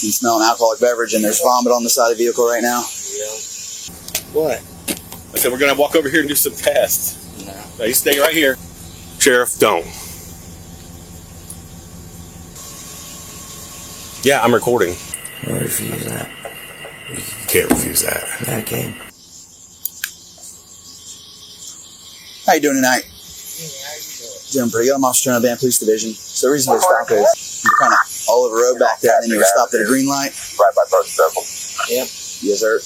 You smell an alcoholic beverage and there's vomit on the side of the vehicle right now. Yeah. What? I said we're gonna walk over here and do some tests. No. Now you stay right here. Sheriff, don't. Yeah, I'm recording. I refuse that. You can't refuse that. Okay. How you doing tonight? Doing pretty good. I'm Officer in the Band Police Division. So the reason for the stop is you're kind of all over the road back there, and then you were stopped at a green light. Right by First Circle. Yep. Yes, sir.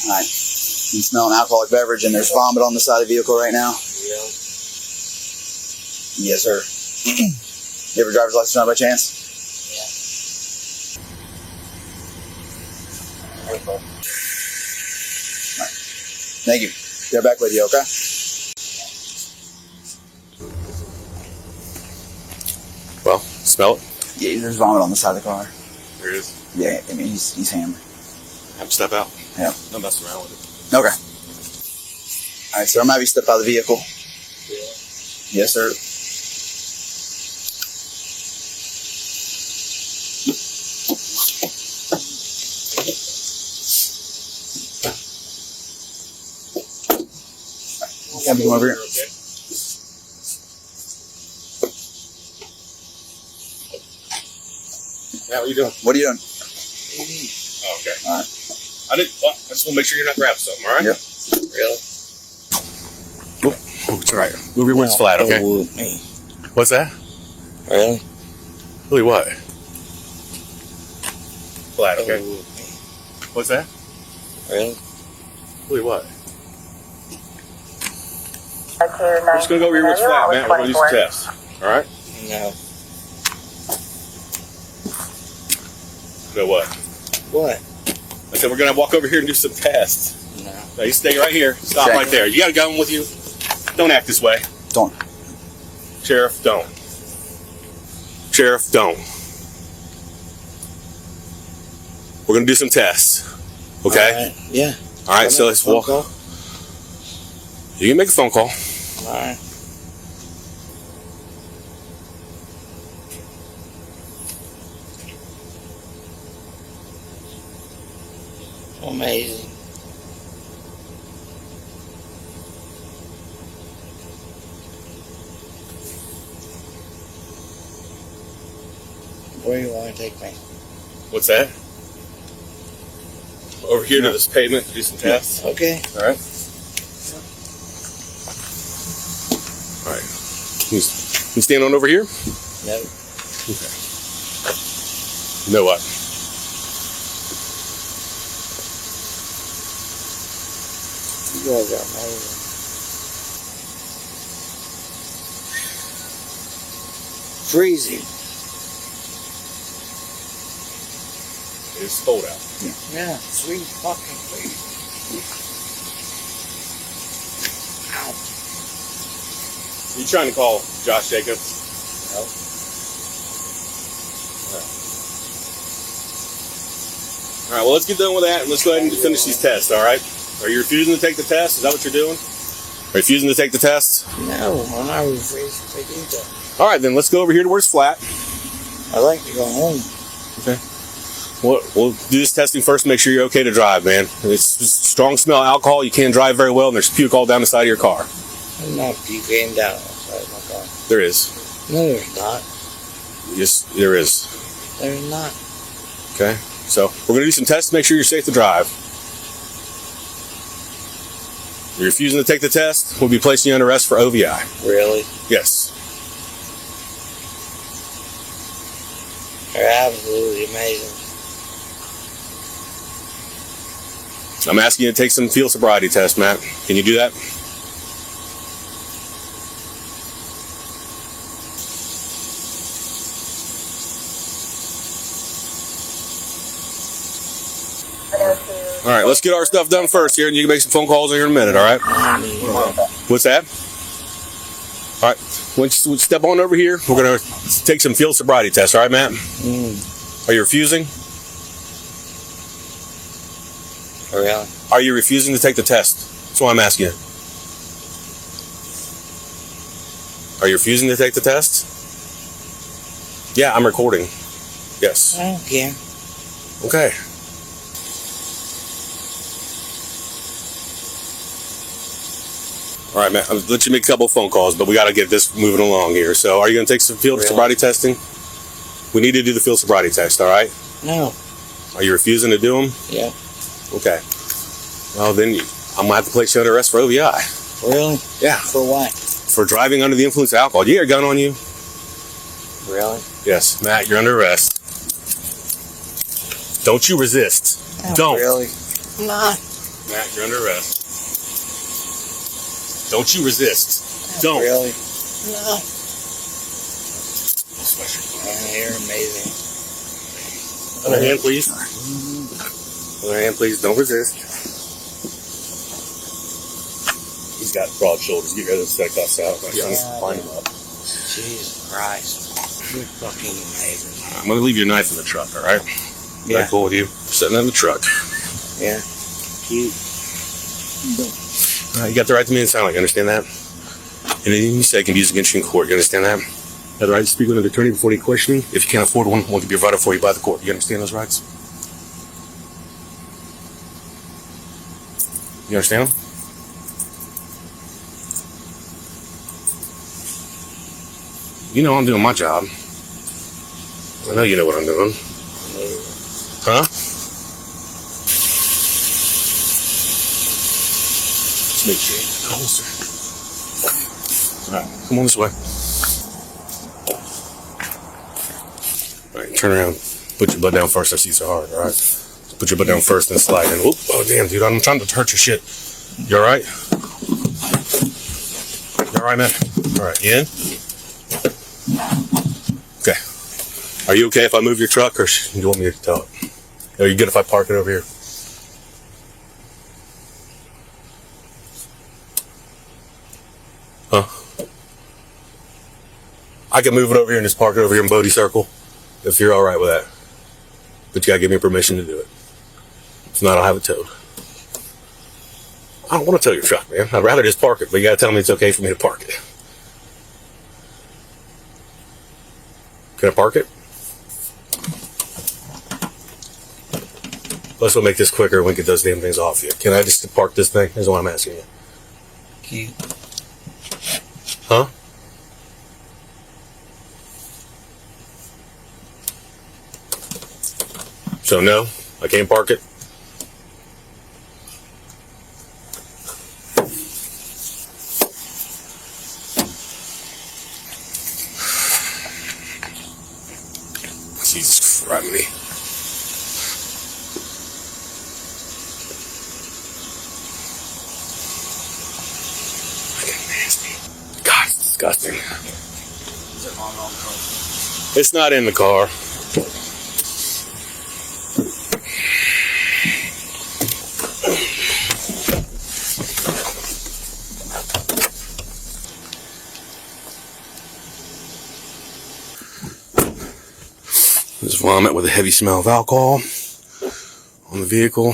All right. You smell an alcoholic beverage and there's vomit on the side of the vehicle right now. Yeah. Yes, sir. You have a driver's license on by chance? Yeah. All right. Thank you. They're back with you, okay? Well, smell it. Yeah, there's vomit on the side of the car. There is. Yeah, I mean, he's hammered. Have to step out. Yeah. Don't mess around with it. Okay. All right, sir, I'm going to have you step out of the vehicle. Yeah. Yes, sir. Can we come over here? Okay. Now, what are you doing? What are you doing? Oh, okay. All right. I just want to make sure you're not grabbing something, all right? Yep. Really? Oh, it's all right. Move your wings flat, okay? Me. What's that? Really? Really what? Flat, okay. Me. What's that? Really? Really what? We're just going to go over here with flat, man. We're going to do some tests, all right? No. No what? What? I said we're going to walk over here and do some tests. No. Now you stay right here. Stop Okay. right there. You got a gun with you? Don't act this way. Don't. Sheriff, don't. Sheriff, don't. We're going to do some tests. Okay? All right. Yeah. All right, so let's walk. Call? You can make a phone call. All right. Amazing. Where do you want to take me? What's that? Over here to this pavement to do some tests. Okay. All right. All right. You stand on over here? No. Okay. You know what? You guys are amazing. Freezing. It's cold out. Yeah, sweet fucking freezing. Ow. You trying to call Josh Jacobs? No. All right, well, let's get done with that, and let's go ahead and finish these tests, all right? Are you refusing to take the test? Is that what you're doing? Refusing to take the test? No, I'm not refusing to do that. All right, then let's go over here to where it's flat. I like to go home. Okay. We'll do this testing first, make sure you're okay to drive, man. It's just strong smell of alcohol. You can't drive very well, and there's puke all down the side of your car. I'm not puking down outside my car. There is. No, there's not. Yes, there is. There's not. Okay. So we're going to do some tests to make sure you're safe to drive. You're refusing to take the test, we'll be placing you under arrest for OVI. Really? Yes. They're absolutely amazing. I'm asking you to take some field sobriety test, Matt. Can you do that? All right, let's get our stuff done first here, and you can make some phone calls here in a minute, all right? What's that? All right, once you step on over here, we're going to take some field sobriety tests, all right, Matt? Are you refusing? Really? Are you refusing to take the test? That's what I'm asking you. Are you refusing to take the test? Yeah, I'm recording. Yes. I don't care. Okay. All right, man. I'll let you make a couple phone calls, but we got to get this moving along here. So, are you going to take some field sobriety testing? We need to do the field sobriety test. All right. No. Are you refusing to do them? Yeah. Okay. Well, then I'm gonna have to place you under arrest for OVI. Really? Yeah. For what? For driving under the influence of alcohol. Do you got a gun on you? Really? Yes, Matt. You're under arrest. Don't you resist. Oh, Don't. Really? I'm not. Matt, you're under arrest. Don't you resist. Don't. Really? No. Man, you're amazing. Other hand, please. Other hand, please. Don't resist. He's got broad shoulders. Get rid of the set cuffs out. Line him up. Jesus Christ. You're fucking amazing. I'm gonna leave your knife in the truck. All right. Yeah. That cool with you? Sitting in the truck. Yeah. Cute. You got the right to remain silent. You understand that? Anything you say can be used against you in court. You understand that? You have the right to speak with an attorney before any questioning. If you can't afford one can be provided for you by the court. You understand those rights? You understand them? You know I'm doing my job. I know you know what I'm doing. Huh? Let's make sure you get the holster. Alright, come on this way. Alright, turn around. Put your butt down first. I see so hard, alright? Put your butt down first and slide in. Whoop. Oh, damn, dude. I'm trying to hurt your shit. You alright? You alright, man? Alright, you in? Okay. Are you okay if I move your truck, or do you want me to tell it? Are you good if I park it over here? Huh? I can move it over here and just park it over here in Bodie Circle, if you're alright with that. But you gotta give me permission to do it. If not, I'll have it towed. I don't want to tow your truck, man. I'd rather just park it, but you gotta tell me it's okay for me to park it. Can I park it? Let's go make this quicker and we can get those damn things off you. Can I just park this thing? Is what I'm asking you. Cute. Huh? So no, I can't park it? Jesus Christ, me. God, it's disgusting. It's not in the car. There's vomit with a heavy smell of alcohol on the vehicle.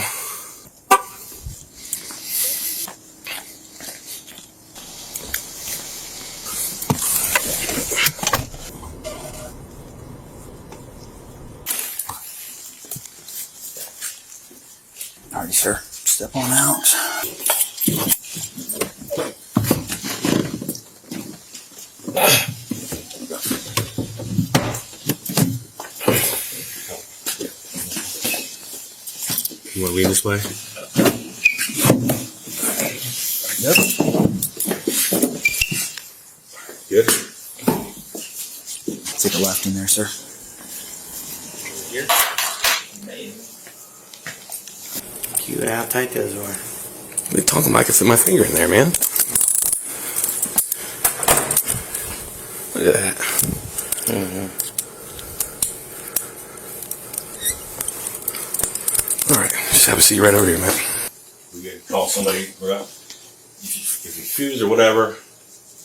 Alrighty, sir. Step on out. You want to lean this way? Yep. Good. Take a left in there, sir. Here. Amazing. Cute how tight those are. What are you talking about? I can fit my finger in there, man. Look at that. Mm-hmm. Alright, just have a seat right over here, man. We can call somebody, if you refuse or whatever.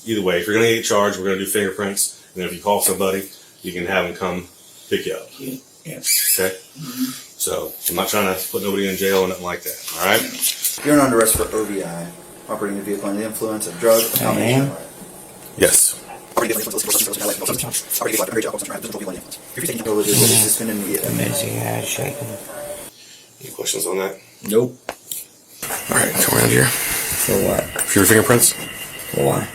Either way, if you're going to get charged, we're going to do fingerprints. And then if you call somebody, you can have them come pick you up. Cute. Yeah. Okay? Mm-hmm. So, I'm not trying to put nobody in jail or nothing like that. Alright? You're under arrest for OVI, operating a vehicle under the influence of drug or combination. Yes. Amazing ass shaking. Any questions on that? Nope. All right, come around here. For what? For your fingerprints, For why?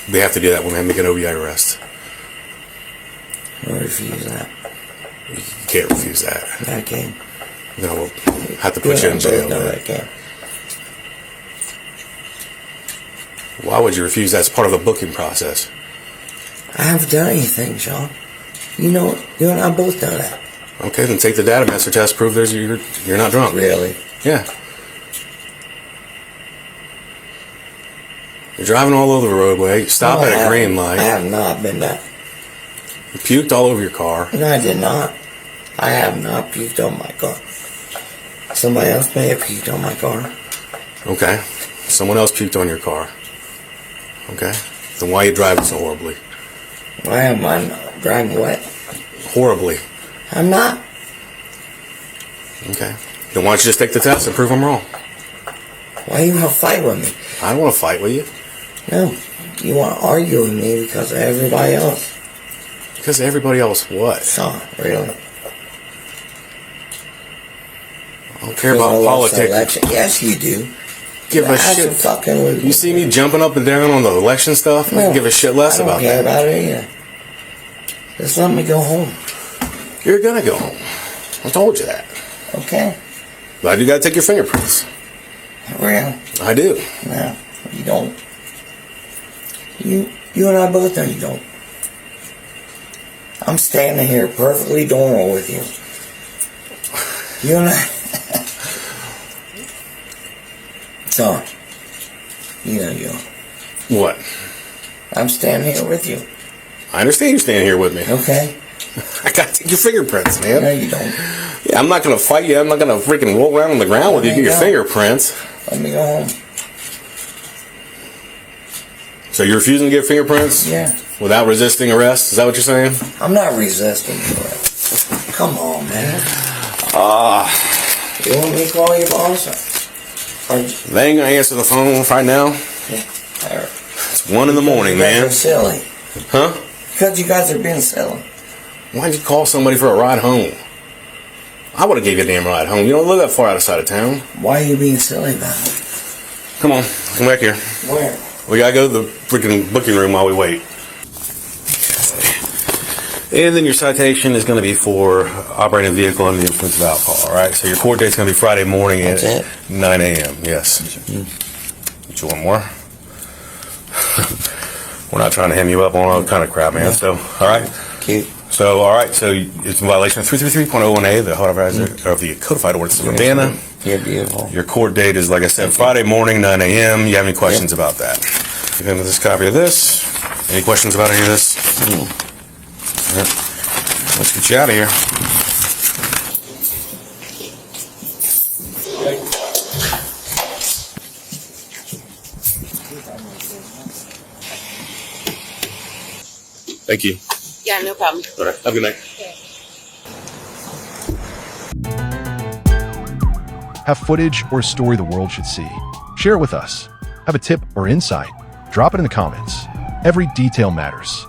they have to do that when they make an OVI arrest. I refuse that. You can't refuse that. I can't. Then we'll have to put you in jail. No, I can't. Why would you refuse that? It's part of the booking process. I haven't done anything, Sean. You know, you and I both know that. Okay, then take the data master test. Prove you're not drunk. Really? Yeah. You're driving all over the roadway. Stop No, at a I green haven't. light. I have not been that. You puked all over your car. No, I did not. I have not puked on my car. Somebody else may have puked on my car. Okay. Someone else puked on your car. Okay. Then why are you driving so horribly? Why am I not driving wet? Horribly. I'm not. Okay. Then why don't you just take the test and prove I'm wrong? Why you want to fight with me? I don't want to fight with you. No. You want to argue with me because of everybody else. Because everybody else what? Sean, really? I don't care about politics. Yes, you do. Give a That's shit. Fucking You see me jumping up and down on the election stuff? I No, give a shit less I don't about care that. about it either. Just let me go home. You're gonna go home. I told you that. Okay? But you gotta take your fingerprints. Really? I do. No, you don't. You and I both know you don't. I'm standing here perfectly normal with you. You and I. So, you know you. What? I'm standing here with you. I understand you're standing here with me. Okay? I gotta take your fingerprints, man. No, you don't. Yeah, I'm not gonna fight you. I'm not gonna freaking roll around on the ground with you. There Get you your go. fingerprints. Let me go home. So you're refusing to get fingerprints? Yeah. Without resisting arrest? Is that what you're saying? I'm not resisting it. Come on, man. You want me to call your boss? Or They ain't gonna answer the phone right now. It's 1 in the morning, you guys man. are silly. Huh? Because you guys are being silly. Why'd you call somebody for a ride home? I would've gave you a damn ride home. You don't live that far outside of town. Why are you being silly about it? Come on, come back here. Where? We gotta go to the freaking booking room while we wait. And then your citation is going to be for operating a vehicle under the influence of alcohol, all right? So your court date's going to be Friday morning at That's it? 9 a.m., yes. Get you one more. We're not trying to hem you up on all kind of crap, man. So, all right? Cute. So, all right, so it's in violation of 333.01A, the of the Codified Ordinance of Urbana. You're beautiful. Your court date is, like I said, Friday morning, 9 a.m. You have any questions about that? You have this copy of this. Any questions about any of this? All right. Let's get you out of here. Thank you. Yeah, no problem. All right. Have a good night. Have footage or a story the world should see? Share it with us. Have a tip or insight? Drop it in the comments. Every detail matters.